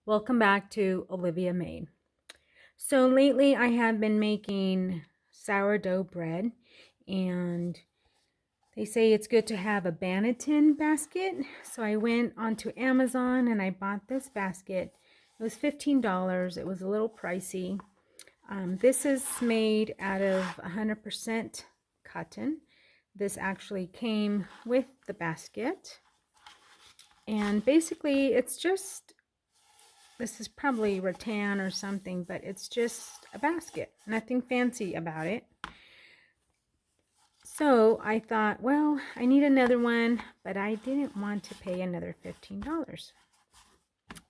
Welcome back to Olivia Made. So lately I have been making sourdough bread, and they say it's good to have a Banneton basket. So I went onto Amazon and I bought this basket. It was $15. It was a little pricey. This is made out of 100% cotton. This actually came with the basket. And basically this is probably rattan or something, but it's just a basket. Nothing fancy about it. So I thought, well, I need another one, but I didn't want to pay another $15.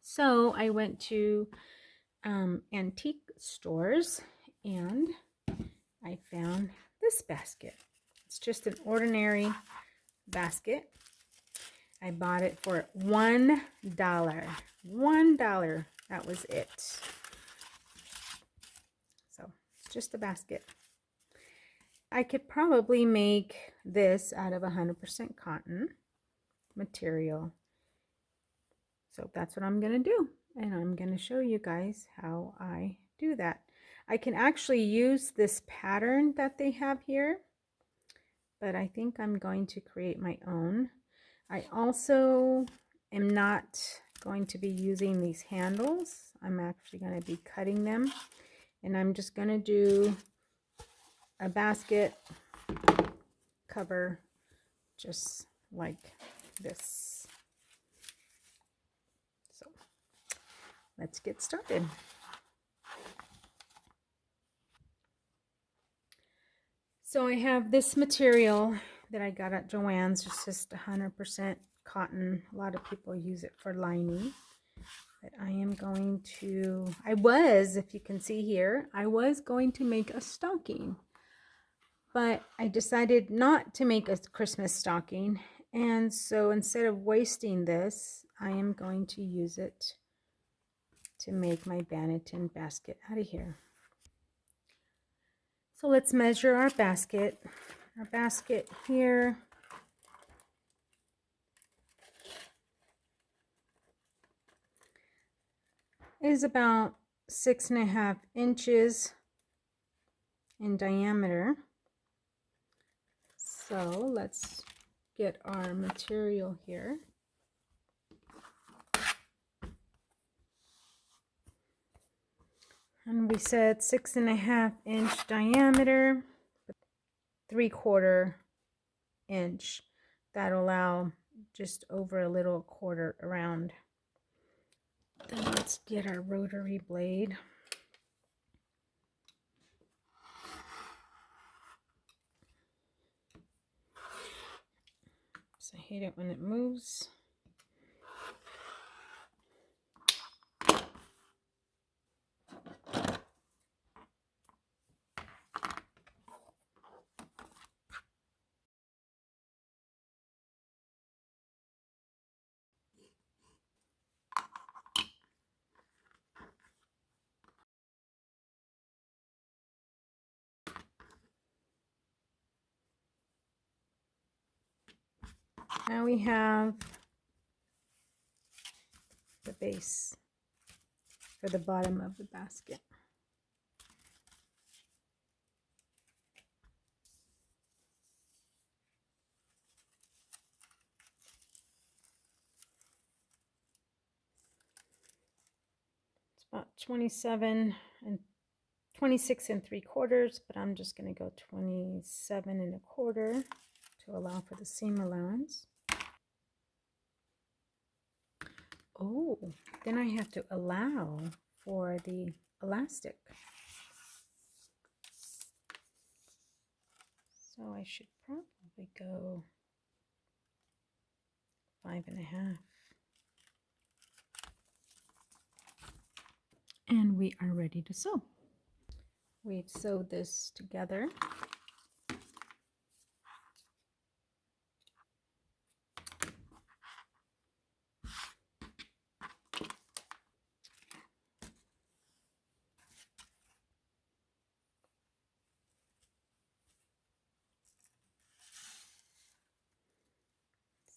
So I went to antique stores and I found this basket. It's just an ordinary basket. I bought it for $1. $1. That was it. So it's just a basket. I could probably make this out of 100% cotton material. So that's what I'm going to do. And I'm going to show you guys how I do that. I can actually use this pattern that they have here, but I think I'm going to create my own. I also am not going to be using these handles. I'm actually going to be cutting them, and I'm just going to do a basket cover just like this. So let's get started. So I have this material that I got at Joann's. It's just 100% cotton. A lot of people use it for lining. But I am going to, if you can see here, I was going to make a stocking. But I decided not to make a Christmas stocking. And so instead of wasting this, I am going to use it to make my Banneton basket out of here. So let's measure our basket. Our basket here is about 6.5 inches in diameter. So let's get our material here. And we said 6.5 inch diameter, 3/4 inch. That'll allow just over a little quarter around. Then let's get our rotary blade. So I hate it when it moves. Now we have the base for the bottom of the basket. It's about 26 3/4, but I'm just going to go 27 1/4 to allow for the seam allowance. Oh, then I have to allow for the elastic. So I should probably go 5.5. And we are ready to sew. We've sewed this together.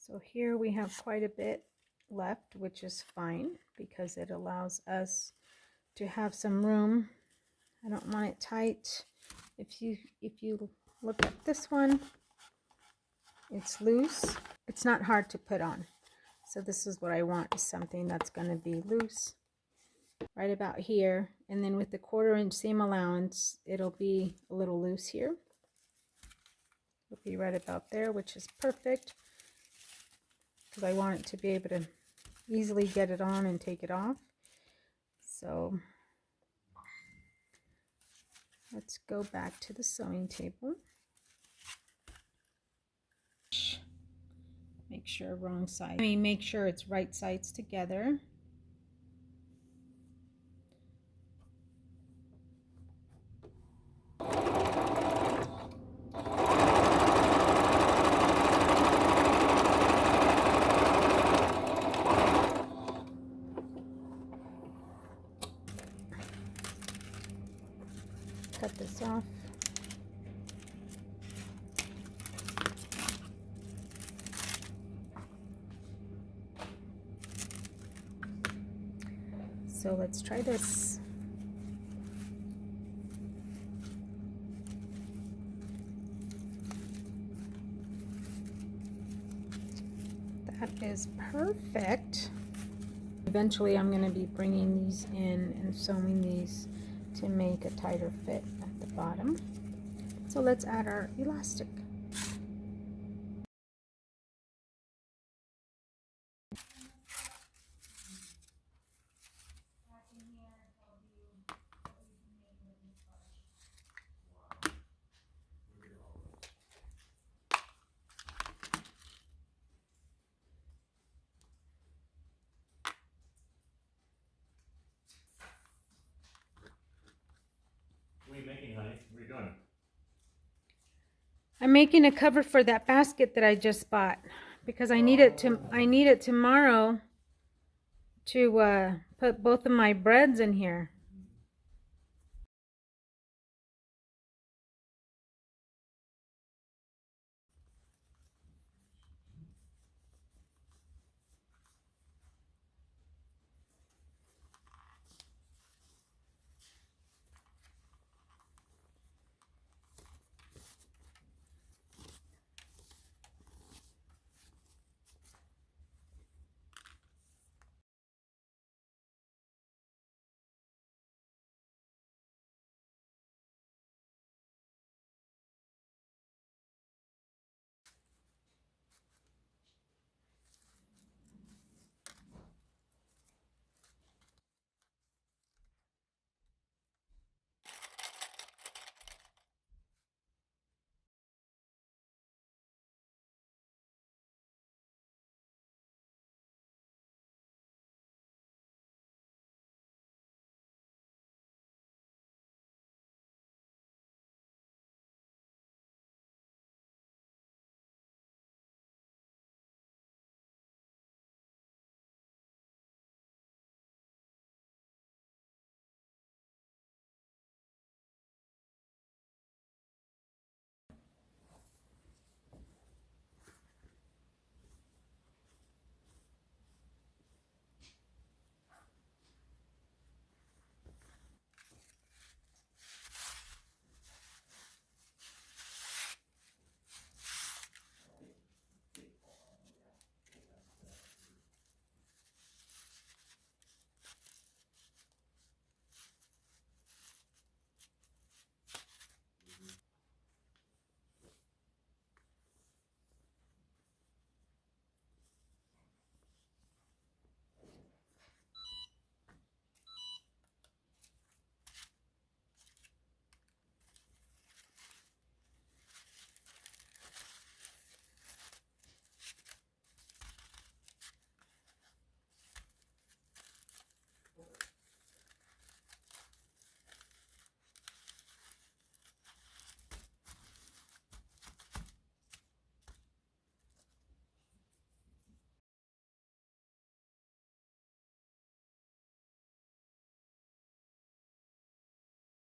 So here we have quite a bit left, which is fine because it allows us to have some room. I don't want it tight. If you look at this one, it's loose. It's not hard to put on. So this is what I want, is something that's going to be loose right about here. And then with the 1/4 inch seam allowance, it'll be a little loose here. It'll be right about there, which is perfect because I want it to be able to easily get it on and take it off. So let's go back to the sewing table. Make sure wrong side. Make sure it's right sides together. Cut this off. So let's try this. That is perfect. Eventually I'm going to be bringing these in and sewing these to make a tighter fit at the bottom. So let's add our elastic. What are you making, honey? What are you doing? I'm making a cover for that basket that I just bought because I need it tomorrow to put both of my breads in here.